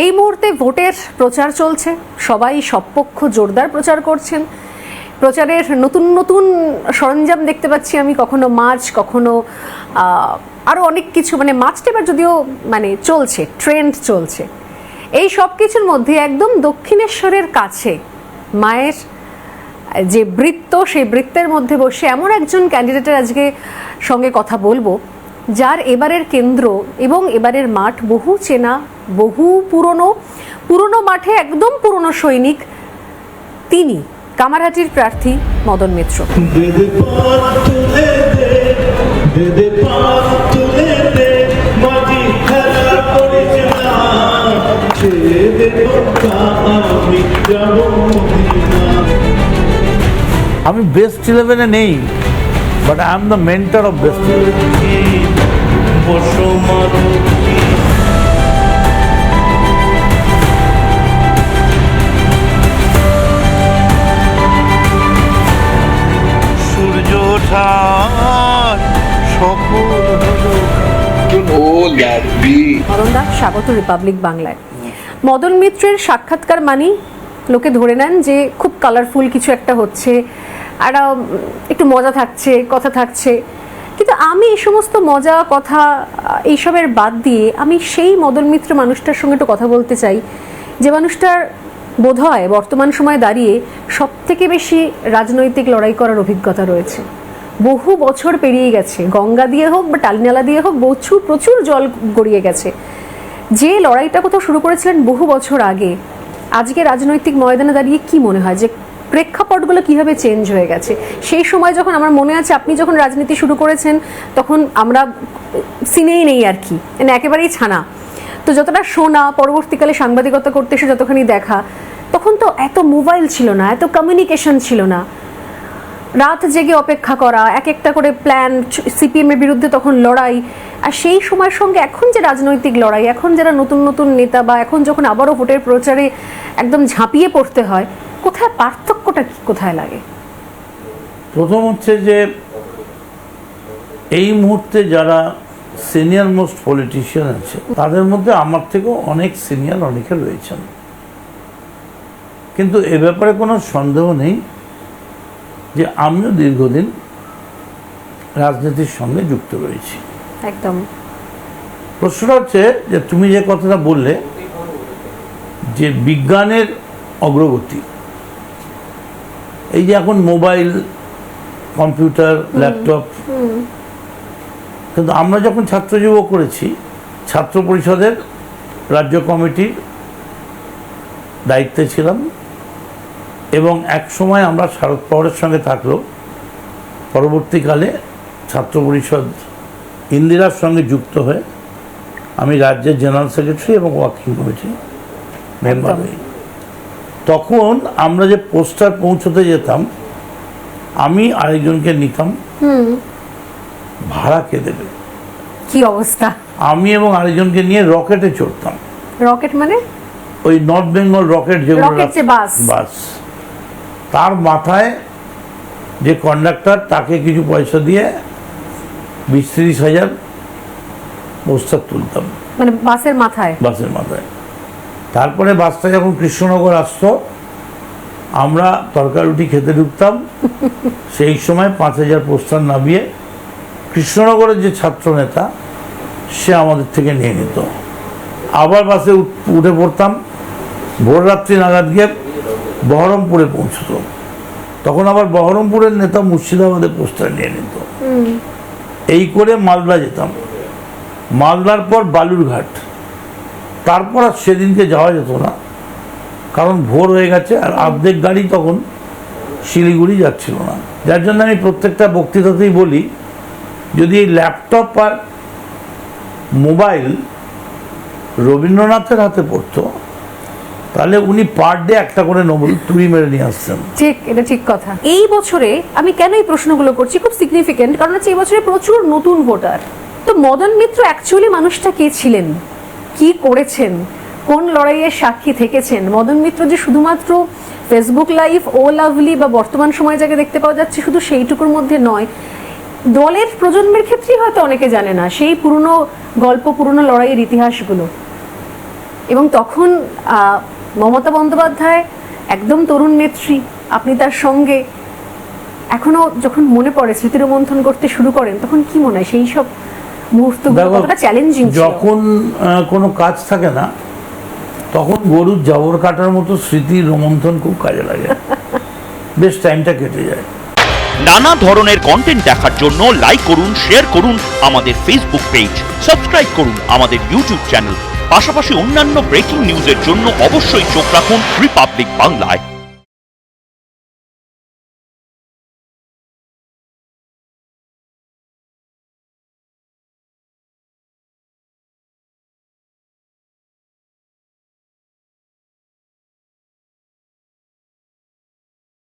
এই মুহূর্তে ভোটের প্রচার চলছে, সবাই সবপক্ষ জোরদার প্রচার করছেন। প্রচারের নতুন নতুন সরঞ্জাম দেখতে পাচ্ছি আমি, কখনো মাছ, কখনো আরও অনেক কিছু, মানে মাছটা এবার যদিও মানে চলছে, ট্রেন্ড চলছে। এই সব কিছুর মধ্যে একদম দক্ষিণেশ্বরের কাছে মায়ের যে বৃত্ত, সেই বৃত্তের মধ্যে বসে এমন একজন ক্যান্ডিডেটের আজকে সঙ্গে কথা বলবো, যার এবারের কেন্দ্র এবং এবারের মাঠ বহু চেনা, বহু পুরনো মাঠে একদম পুরনো সৈনিক। তিনি কামারহাটির প্রার্থী মদন মিত্র। আমি বেস্ট 11-এ নেই, but I am the mentor of best 11। সূর্য ওঠার সফল মদনদা, স্বাগত রিপাবলিক বাংলায়। মদন মিত্রের সাক্ষাৎকার মানি লোকে ধরে নেন যে খুব কালারফুল কিছু একটা হচ্ছে, আর একটু মজা থাকছে, কথা থাকছে। কিন্তু আমি এই সমস্ত মজা কথা এইসবের বাদ দিয়ে আমি সেই মদন মিত্র মানুষটার সঙ্গে একটু কথা বলতে চাই, যে মানুষটার বোধহয় বর্তমান সময়ে দাঁড়িয়ে সব থেকে বেশি রাজনৈতিক লড়াই করার অভিজ্ঞতা রয়েছে। বহু বছর পেরিয়ে গেছে, গঙ্গা দিয়ে হোক বা টালিনালা দিয়ে হোক প্রচুর জল গড়িয়ে গেছে। যে লড়াইটা কোথাও শুরু করেছিলেন বহু বছর আগে, আজকে রাজনৈতিক ময়দানে দাঁড়িয়ে কি মনে হয় যে প্রেক্ষাপটগুলো কিভাবে চেঞ্জ হয়ে গেছে? সেই সময় যখন আমার মনে আছে আপনি যখন রাজনীতি শুরু করেছেন, তখন আমরা সিনেই নেই আর কি, মানে একেবারেই ছানা। তো যতটা শোনা, পরবর্তীকালে সাংবাদিকতা করতে এসে যতখানি দেখা, তখন তো এত মোবাইল ছিল না, এত কমিউনিকেশন ছিল না। রাত জেগে অপেক্ষা করা, এক একটা করে প্ল্যান, সিপিএম এর বিরুদ্ধে তখন লড়াই। আর সেই সময়ের সঙ্গে এখন যে রাজনৈতিক লড়াই, এখন যারা নতুন নতুন নেতা, বা এখন যখন আবারও ভোটের প্রচারে একদম ঝাঁপিয়ে পড়তে হয়, কোথায় পার্থক্যটা কোথায় লাগে? প্রথম হচ্ছে যে এই মুহূর্তে যারা সিনিয়র মোস্ট পলিটিশিয়ান আছে, তাদের মধ্যে আমার থেকেও অনেক সিনিয়র অনেকে রয়েছেন। কিন্তু এ ব্যাপারে কোনো সন্দেহ নেই যে আমিও দীর্ঘদিন রাজনীতির সঙ্গে যুক্ত রয়েছি। একদম। প্রশ্নটা হচ্ছে যে তুমি যে কথাটা বললে যে বিজ্ঞানের অগ্রগতি, এই যে এখন মোবাইল, কম্পিউটার, ল্যাপটপ, কিন্তু আমরা যখন ছাত্র যুব করেছি, ছাত্র পরিষদের রাজ্য কমিটির দায়িত্বে ছিলাম, এবং এক সময় আমরা শারদ পাওয়ারের সঙ্গে থাকলেও পরবর্তীকালে ছাত্র পরিষদ ইন্দিরার সঙ্গে যুক্ত হয়ে আমি রাজ্যের জেনারেল সেক্রেটারি এবং ওয়ার্কিং কমিটি মেম্বার হই। তখন আমরা যে পোস্টার পৌঁছতে যেতাম, আমি আরেকজনকে নিতাম, ভাড়া কে দেবে? কি অবস্থা! আমি এবং আরেকজনকে নিয়ে রকেটে চড়তাম। রকেট মানে ওই নর্থ বেঙ্গল রকেট, যেগুলো বাস। তার মাথায় যে কন্ডাক্টর, তাকে কিছু পয়সা দিয়ে 20-30 হাজার পোস্টার তুলতাম, মানে বাসের মাথায়। তারপরে বাসটা যখন কৃষ্ণনগর আসতো, আমরা তরকারি রুটি খেতে ঢুকতাম। সেই সময় 5,000 পোস্টার নামিয়ে কৃষ্ণনগরের যে ছাত্র নেতা, সে আমাদের থেকে নিয়ে নিত। আবার বাসে উঠে পড়তাম, ভোররাত্রি নাগাদ গিয়ে বহরমপুরে পৌঁছত। তখন আবার বহরমপুরের নেতা মুর্শিদাবাদের পোস্টার নিয়ে নিত। এই করে মালদা যেতাম, মালদার পর বালুরঘাট। তারপর আর সেদিনকে যাওয়া যেত না, কারণ ভোর হয়ে গেছে, আর অর্ধেক গাড়ি তখন শিলিগুড়ি যাচ্ছিল না। যার জন্য আমি প্রত্যেকটা বক্তৃতাতেই বলি, যদি এই ল্যাপটপ আর মোবাইল রবীন্দ্রনাথের হাতে পড়তো, তাহলে উনি পার ডে একটা করে নোবেল তুড়ি মেরে নিয়ে আসছেন। ঠিক, এটা ঠিক কথা। এই বছরে আমি কেন এই প্রশ্নগুলো করছি, খুব সিগনিফিকেন্ট, কারণ হচ্ছে এই বছরে প্রচুর নতুন ভোটার। তো মদন মিত্র অ্যাকচুয়ালি মানুষটা কে ছিলেন, কি করেছেন, কোন লড়াইয়ের সাক্ষী থেকেছেন? মদন মিত্র যে শুধুমাত্র ফেসবুক লাইভ, ও লাভলি বা বর্তমান সময়ে যাকে দেখতে পাওয়া যাচ্ছে শুধু সেইটুকুর মধ্যে নয়, দলের প্রজন্মের ক্ষেত্রেই হয়তো অনেকে জানে না সেই পুরনো গল্প, পুরনো লড়াইয়ের ইতিহাসগুলো। এবং তখন মমতা বন্দ্যোপাধ্যায় একদম তরুণ নেত্রী, আপনি তার সঙ্গে এখনো যখন মনে পড়ে স্মৃতি রোমন্থন করতে শুরু করেন, তখন কি মনে হয় সেই সব মুহূর্তগুলো কতটা চ্যালেঞ্জিং ছিল? যখন কোনো কাজ থাকে না, তখন গরুর জাবর কাটার মতো স্মৃতি রোমন্থন খুব কাজে লাগে, বেশ টাইমটা কেটে যায়। নানা ধরনের কন্টেন্ট দেখার জন্য লাইক করুন, শেয়ার করুন আমাদের ফেসবুক পেজ, সাবস্ক্রাইব করুন আমাদের ইউটিউব চ্যানেল। পাশাপাশি অন্যান্য ব্রেকিং নিউজের জন্য অবশ্যই চোখ রাখুন রিপাবলিক বাংলায়।